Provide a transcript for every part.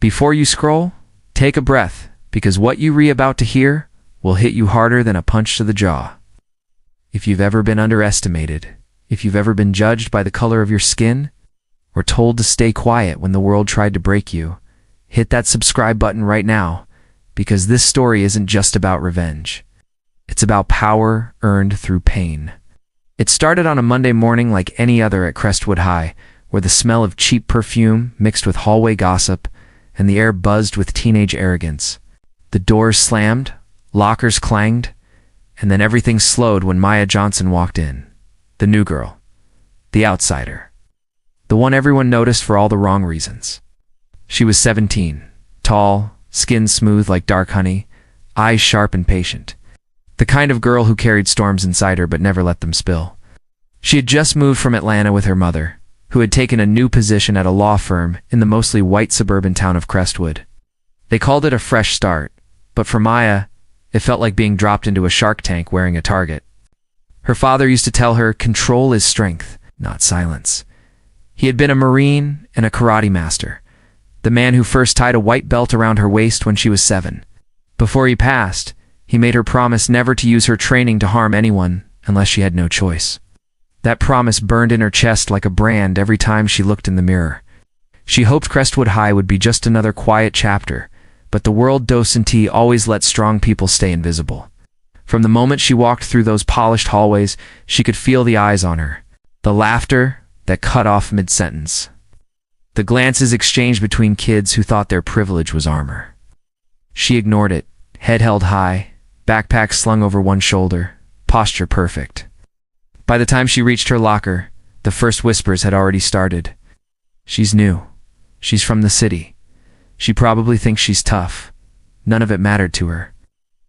Before you scroll, take a breath, because what you're about to hear will hit you harder than a punch to the jaw. If you've ever been underestimated, if you've ever been judged by the color of your skin, or told to stay quiet when the world tried to break you, hit that subscribe button right now, because this story isn't just about revenge. It's about power earned through pain. It started on a Monday morning like any other at Crestwood High, where the smell of cheap perfume mixed with hallway gossip, and the air buzzed with teenage arrogance. The doors slammed, lockers clanged, and then everything slowed when Maya Johnson walked in. The new girl. The outsider. The one everyone noticed for all the wrong reasons. She was 17, tall, skin smooth like dark honey, eyes sharp and patient. The kind of girl who carried storms inside her but never let them spill. She had just moved from Atlanta with her mother, who had taken a new position at a law firm in the mostly white suburban town of Crestwood. They called it a fresh start, but for Maya, it felt like being dropped into a shark tank wearing a target. Her father used to tell her, control is strength, not silence. He had been a Marine and a karate master, the man who first tied a white belt around her waist when she was 7. Before he passed, he made her promise never to use her training to harm anyone unless she had no choice. That promise burned in her chest like a brand every time she looked in the mirror. She hoped Crestwood High would be just another quiet chapter, but the world docente always let strong people stay invisible. From the moment she walked through those polished hallways, she could feel the eyes on her, the laughter that cut off mid-sentence, the glances exchanged between kids who thought their privilege was armor. She ignored it, head held high, backpack slung over one shoulder, posture perfect. By the time she reached her locker, the first whispers had already started. She's new. She's from the city. She probably thinks she's tough. None of it mattered to her.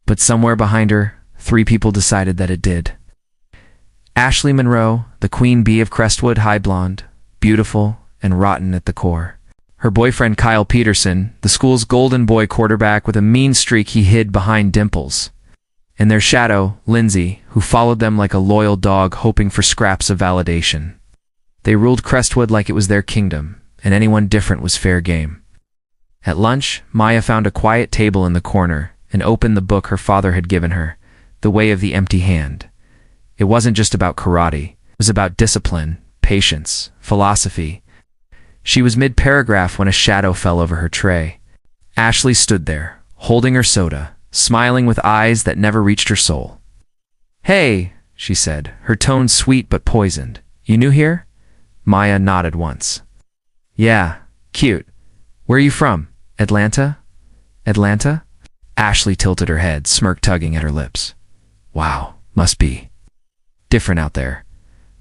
But somewhere behind her, 3 people decided that it did. Ashley Monroe, the queen bee of Crestwood High, blonde, beautiful, and rotten at the core. Her boyfriend Kyle Peterson, the school's golden boy quarterback with a mean streak he hid behind dimples. And their shadow, Lindsay, who followed them like a loyal dog hoping for scraps of validation. They ruled Crestwood like it was their kingdom, and anyone different was fair game. At lunch, Maya found a quiet table in the corner and opened the book her father had given her, The Way of the Empty Hand. It wasn't just about karate. It was about discipline, patience, philosophy. She was mid-paragraph when a shadow fell over her tray. Ashley stood there, holding her soda, smiling with eyes that never reached her soul. "Hey," she said, her tone sweet but poisoned. "You new here?" Maya nodded once. "Yeah, cute. Where are you from? Atlanta?" "Atlanta?" Ashley tilted her head, smirk tugging at her lips. "Wow, must be different out there."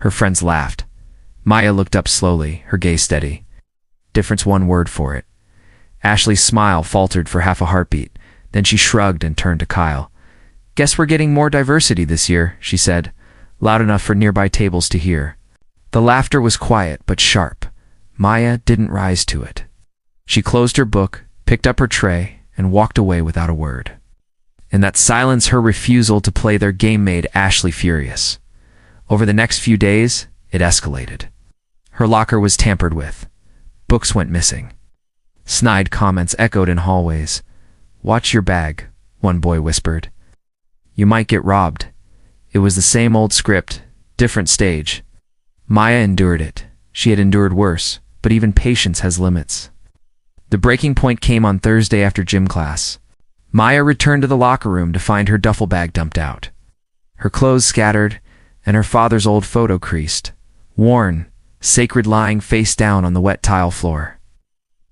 Her friends laughed. Maya looked up slowly, her gaze steady. Different's one word for it. Ashley's smile faltered for half a heartbeat. Then she shrugged and turned to Kyle. "Guess we're getting more diversity this year," she said, loud enough for nearby tables to hear. The laughter was quiet but sharp. Maya didn't rise to it. She closed her book, picked up her tray, and walked away without a word. And that silence, her refusal to play their game, made Ashley furious. Over the next few days, it escalated. Her locker was tampered with. Books went missing. Snide comments echoed in hallways. "Watch your bag," one boy whispered. "You might get robbed." It was the same old script, different stage. Maya endured it. She had endured worse, but even patience has limits. The breaking point came on Thursday after gym class. Maya returned to the locker room to find her duffel bag dumped out. Her clothes scattered, and her father's old photo creased, worn, sacred, lying face down on the wet tile floor.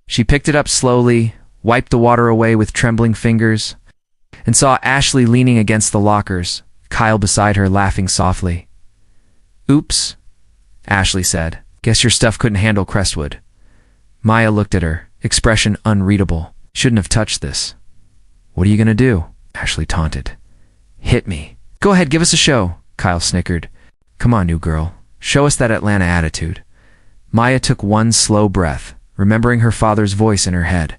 She picked it up slowly, wiped the water away with trembling fingers, and saw Ashley leaning against the lockers, Kyle beside her laughing softly. "Oops," Ashley said. "Guess your stuff couldn't handle Crestwood." Maya looked at her, expression unreadable. "Shouldn't have touched this." "What are you gonna do?" Ashley taunted. "Hit me." "Go ahead, give us a show," Kyle snickered. "Come on, new girl. Show us that Atlanta attitude." Maya took one slow breath, remembering her father's voice in her head.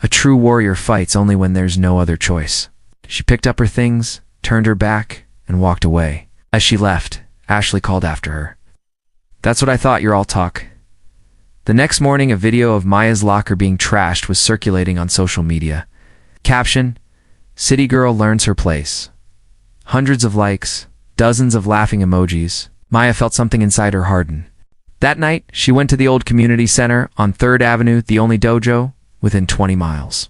A true warrior fights only when there's no other choice. She picked up her things, turned her back, and walked away. As she left, Ashley called after her. "That's what I thought, you're all talk." The next morning, a video of Maya's locker being trashed was circulating on social media. Caption: City girl learns her place. Hundreds of likes, dozens of laughing emojis. Maya felt something inside her harden. That night, she went to the old community center on 3rd Avenue, the only dojo within 20 miles.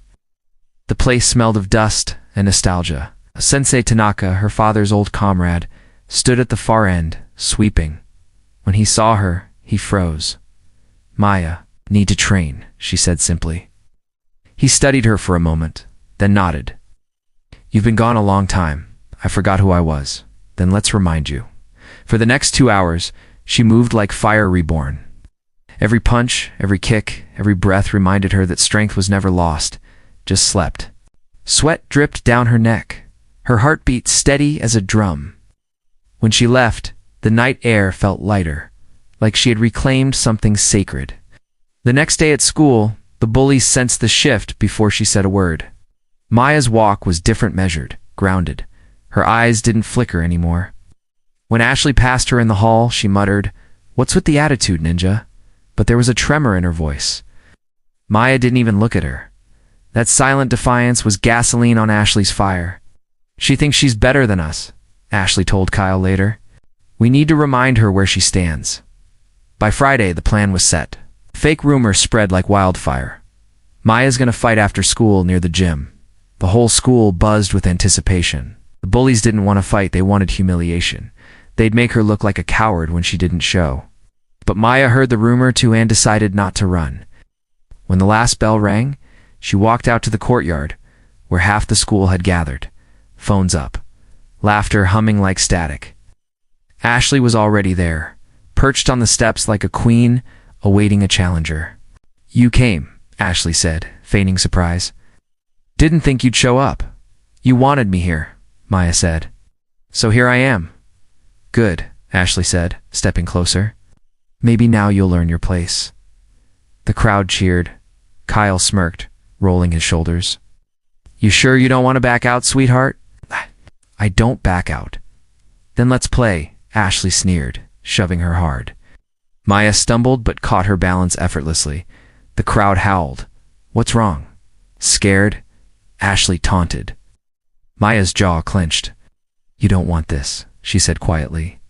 The place smelled of dust and nostalgia. Sensei Tanaka, her father's old comrade, stood at the far end, sweeping. When he saw her, he froze. "Maya, need to train," she said simply. He studied her for a moment, then nodded. "You've been gone a long time. I forgot who I was. Then let's remind you." For the next 2 hours, she moved like fire reborn. Every punch, every kick, every breath reminded her that strength was never lost, just slept. Sweat dripped down her neck, her heart beat steady as a drum. When she left, the night air felt lighter, like she had reclaimed something sacred. The next day at school, the bullies sensed the shift before she said a word. Maya's walk was different, measured, grounded. Her eyes didn't flicker anymore. When Ashley passed her in the hall, she muttered, "What's with the attitude, ninja?" But there was a tremor in her voice. Maya didn't even look at her. That silent defiance was gasoline on Ashley's fire. "She thinks she's better than us," Ashley told Kyle later. "We need to remind her where she stands." By Friday, the plan was set. Fake rumors spread like wildfire. Maya's gonna fight after school near the gym. The whole school buzzed with anticipation. The bullies didn't want to fight, they wanted humiliation. They'd make her look like a coward when she didn't show. But Maya heard the rumor too and decided not to run. When the last bell rang, she walked out to the courtyard, where half the school had gathered. Phones up. Laughter humming like static. Ashley was already there, perched on the steps like a queen, awaiting a challenger. "You came," Ashley said, feigning surprise. "Didn't think you'd show up. You wanted me here," Maya said. "So here I am." "Good," Ashley said, stepping closer. "Maybe now you'll learn your place." The crowd cheered. Kyle smirked, rolling his shoulders. "You sure you don't want to back out, sweetheart?" "I don't back out." "Then let's play," Ashley sneered, shoving her hard. Maya stumbled but caught her balance effortlessly. The crowd howled. "What's wrong?" "Scared?" Ashley taunted. Maya's jaw clenched. "You don't want this," she said quietly.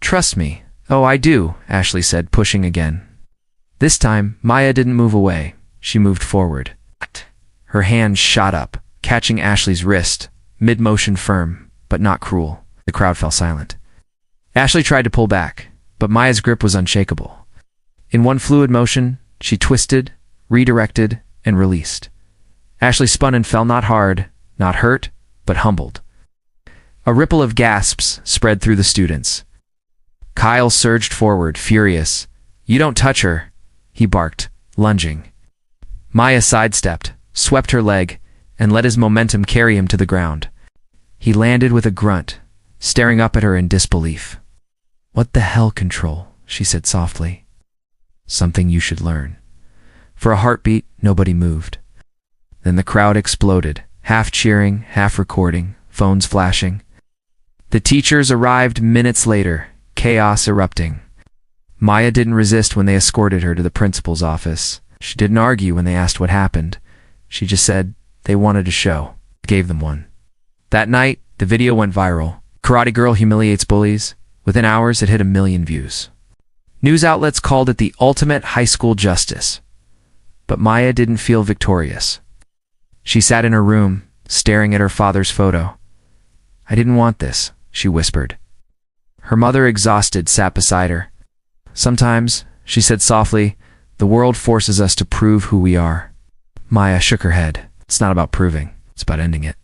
"Trust me." "Oh, I do," Ashley said, pushing again. This time, Maya didn't move away. She moved forward. Her hand shot up, catching Ashley's wrist, mid-motion firm, but not cruel. The crowd fell silent. Ashley tried to pull back, but Maya's grip was unshakable. In one fluid motion, she twisted, redirected, and released. Ashley spun and fell, not hard, not hurt, but humbled. A ripple of gasps spread through the students. Kyle surged forward, furious. "You don't touch her," he barked, lunging. Maya sidestepped, swept her leg, and let his momentum carry him to the ground. He landed with a grunt, staring up at her in disbelief. "What the hell, control?" she said softly. "Something you should learn." For a heartbeat, nobody moved. Then the crowd exploded, half cheering, half recording, phones flashing. The teachers arrived minutes later, chaos erupting. Maya didn't resist when they escorted her to the principal's office. She didn't argue when they asked what happened. She just said they wanted a show. Gave them one. That night, the video went viral. "Karate girl humiliates bullies." Within hours, it hit 1 million views. News outlets called it the ultimate high school justice. But Maya didn't feel victorious. She sat in her room, staring at her father's photo. "I didn't want this," she whispered. Her mother, exhausted, sat beside her. "Sometimes," she said softly, "the world forces us to prove who we are." Maya shook her head. "It's not about proving. It's about ending it."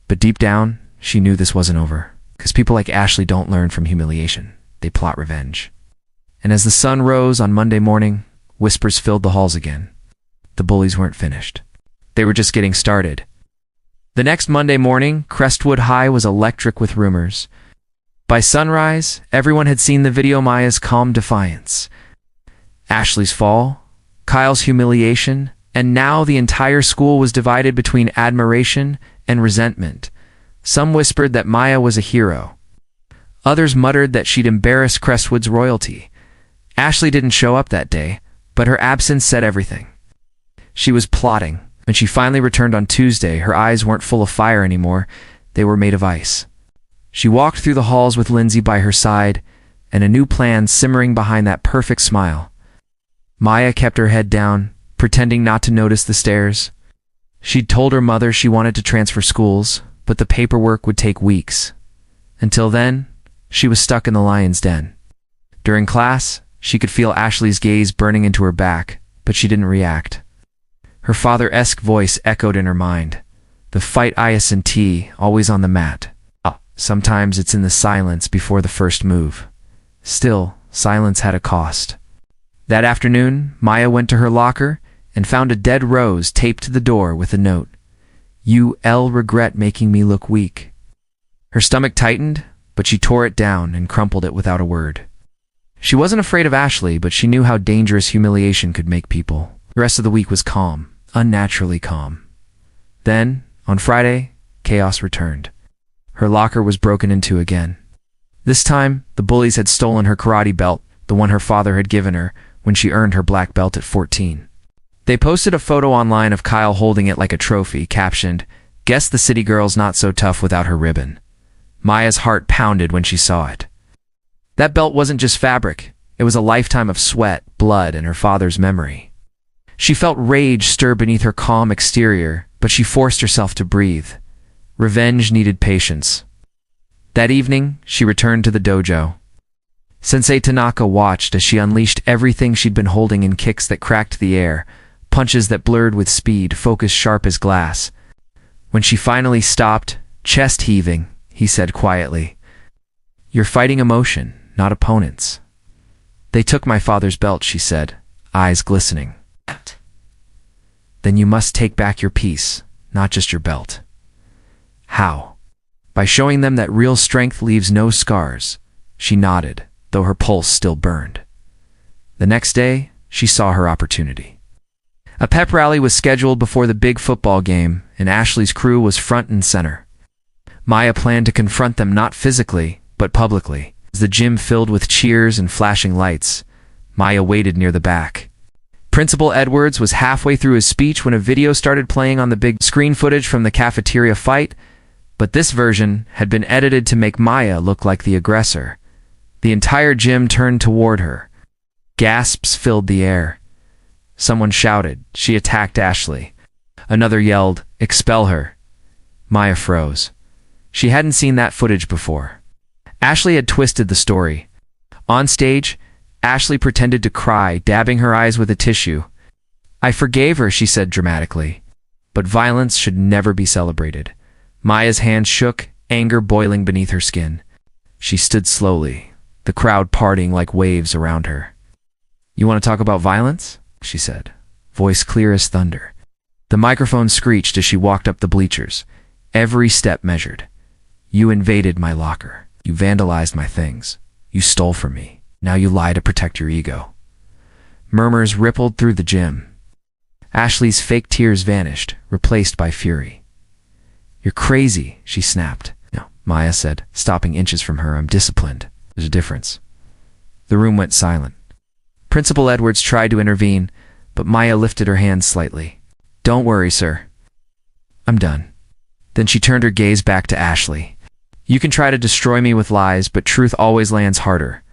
But deep down, she knew this wasn't over. Because people like Ashley don't learn from humiliation. They plot revenge. And as the sun rose on Monday morning, whispers filled the halls again. The bullies weren't finished. They were just getting started. The next Monday morning, Crestwood High was electric with rumors. By sunrise, everyone had seen the video. Maya's calm defiance, Ashley's fall, Kyle's humiliation, and now the entire school was divided between admiration and resentment. Some whispered that Maya was a hero. Others muttered that she'd embarrassed Crestwood's royalty. Ashley didn't show up that day, But her absence said everything. She was plotting. When she finally returned on Tuesday, her eyes weren't full of fire anymore. They were made of ice. She walked through the halls with Lindsay by her side, and a new plan simmering behind that perfect smile. Maya kept her head down, pretending not to notice the stares. She'd told her mother she wanted to transfer schools, but the paperwork would take weeks. Until then, she was stuck in the lion's den. During class, she could feel Ashley's gaze burning into her back, but she didn't react. Her father-esque voice echoed in her mind. The fight IS&T, always on the mat. Sometimes it's in the silence before the first move. Still, silence had a cost. That afternoon, Maya went to her locker and found a dead rose taped to the door with a note. "You regret making me look weak." Her stomach tightened, but she tore it down and crumpled it without a word. She wasn't afraid of Ashley, but she knew how dangerous humiliation could make people. The rest of the week was calm, unnaturally calm. Then, on Friday, chaos returned. Her locker was broken into again. This time, the bullies had stolen her karate belt, the one her father had given her when she earned her black belt at 14. They posted a photo online of Kyle holding it like a trophy, captioned, "Guess the city girl's not so tough without her ribbon." Maya's heart pounded when she saw it. That belt wasn't just fabric. It was a lifetime of sweat, blood, and her father's memory. She felt rage stir beneath her calm exterior, but she forced herself to breathe. Revenge needed patience. That evening, she returned to the dojo. Sensei Tanaka watched as she unleashed everything she'd been holding in kicks that cracked the air, punches that blurred with speed, focus sharp as glass. When she finally stopped, chest heaving, he said quietly, "You're fighting emotion, not opponents." "They took my father's belt," she said, eyes glistening. "Then you must take back your peace, not just your belt." "How?" "By showing them that real strength leaves no scars." She nodded, though her pulse still burned. The next day, she saw her opportunity. A pep rally was scheduled before the big football game, and Ashley's crew was front and center. Maya planned to confront them not physically, but publicly. As the gym filled with cheers and flashing lights, Maya waited near the back. Principal Edwards was halfway through his speech when a video started playing on the big screen, footage from the cafeteria fight, but this version had been edited to make Maya look like the aggressor. The entire gym turned toward her. Gasps filled the air. Someone shouted, "She attacked Ashley." Another yelled, "Expel her." Maya froze. She hadn't seen that footage before. Ashley had twisted the story. On stage, Ashley pretended to cry, dabbing her eyes with a tissue. "I forgave her," she said dramatically. But violence should never be celebrated. Maya's hand shook, anger boiling beneath her skin. She stood slowly, the crowd parting like waves around her. "You want to talk about violence?" she said, voice clear as thunder. The microphone screeched as she walked up the bleachers, every step measured. "You invaded my locker. You vandalized my things. You stole from me. Now you lie to protect your ego." Murmurs rippled through the gym. Ashley's fake tears vanished, replaced by fury. "You're crazy," she snapped. "No," Maya said, stopping inches from her. "I'm disciplined. There's a difference." The room went silent. Principal Edwards tried to intervene, but Maya lifted her hand slightly. "Don't worry, sir. I'm done." Then she turned her gaze back to Ashley. "You can try to destroy me with lies, but truth always lands harder."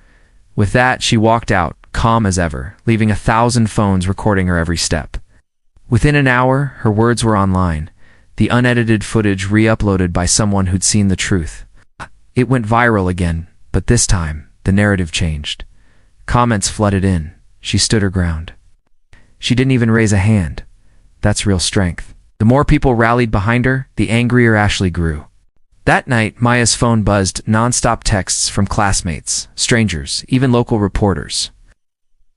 With that, she walked out, calm as ever, leaving 1,000 phones recording her every step. Within an hour, her words were online, the unedited footage re-uploaded by someone who'd seen the truth. It went viral again, but this time, the narrative changed. Comments flooded in. She stood her ground. She didn't even raise a hand. That's real strength. The more people rallied behind her, the angrier Ashley grew. That night, Maya's phone buzzed, non-stop texts from classmates, strangers, even local reporters.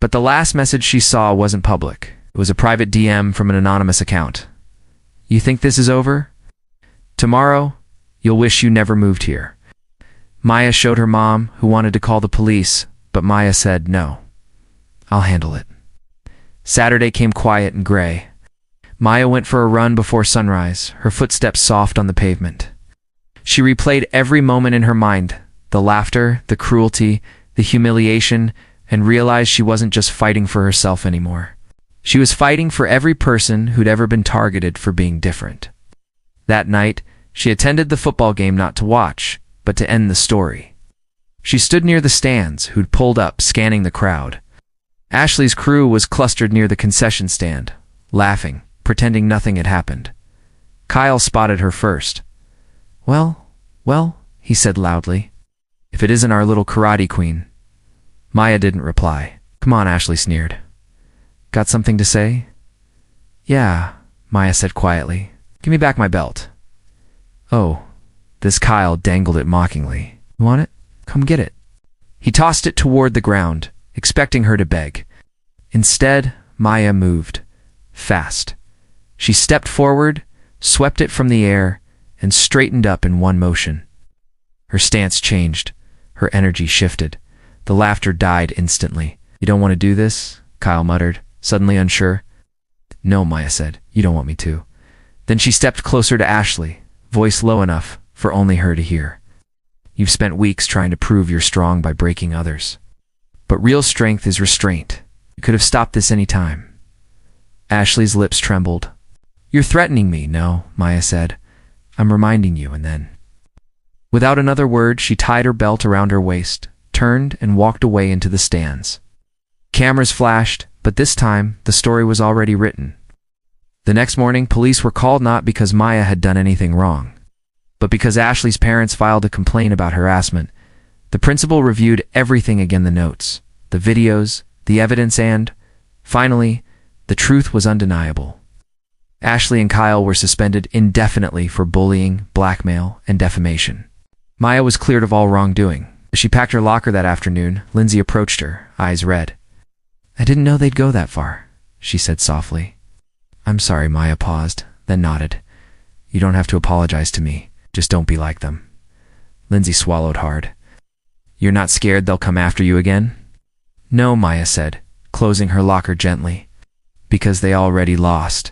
But the last message she saw wasn't public. It was a private DM from an anonymous account. "You think this is over? Tomorrow, you'll wish you never moved here." Maya showed her mom, who wanted to call the police, but Maya said, "No, I'll handle it." Saturday came quiet and gray. Maya went for a run before sunrise, her footsteps soft on the pavement. She replayed every moment in her mind, the laughter, the cruelty, the humiliation, and realized she wasn't just fighting for herself anymore. She was fighting for every person who'd ever been targeted for being different. That night, she attended the football game not to watch, but to end the story. She stood near the stands, who'd pulled up, scanning the crowd. Ashley's crew was clustered near the concession stand, laughing, pretending nothing had happened. Kyle spotted her first. Well, he said loudly. If it isn't our little karate queen. Maya didn't reply. Come on, Ashley sneered. Got something to say? Yeah, Maya said quietly. Give me back my belt. Oh, this Kyle dangled it mockingly. You want it? Come get it. He tossed it toward the ground, expecting her to beg. Instead, Maya moved. Fast. She stepped forward, swept it from the air, and straightened up in one motion. Her stance changed. Her energy shifted. The laughter died instantly. You don't want to do this? Kyle muttered, suddenly unsure. No, Maya said. You don't want me to. Then she stepped closer to Ashley, voice low enough for only her to hear. You've spent weeks trying to prove you're strong by breaking others. But real strength is restraint. You could have stopped this any time. Ashley's lips trembled. You're threatening me. No, Maya said. I'm reminding you, and then. Without another word, she tied her belt around her waist, turned, and walked away into the stands. Cameras flashed, but this time, the story was already written. The next morning, police were called not because Maya had done anything wrong, but because Ashley's parents filed a complaint about harassment. The principal reviewed everything again, the notes, the videos, the evidence, and, finally, the truth was undeniable. Ashley and Kyle were suspended indefinitely for bullying, blackmail, and defamation. Maya was cleared of all wrongdoing. As she packed her locker that afternoon, Lindsay approached her, eyes red. I didn't know they'd go that far, she said softly. I'm sorry, Maya paused, then nodded. You don't have to apologize to me. Just don't be like them. Lindsay swallowed hard. You're not scared they'll come after you again? No, Maya said, closing her locker gently. Because they already lost.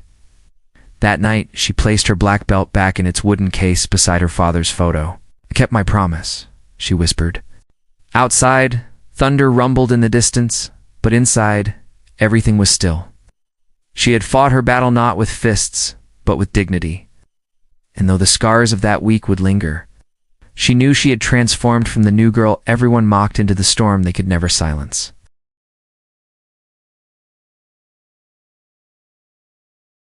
That night, she placed her black belt back in its wooden case beside her father's photo. I kept my promise, she whispered. Outside, thunder rumbled in the distance, but inside, everything was still. She had fought her battle not with fists, but with dignity. And though the scars of that week would linger, she knew she had transformed from the new girl everyone mocked into the storm they could never silence.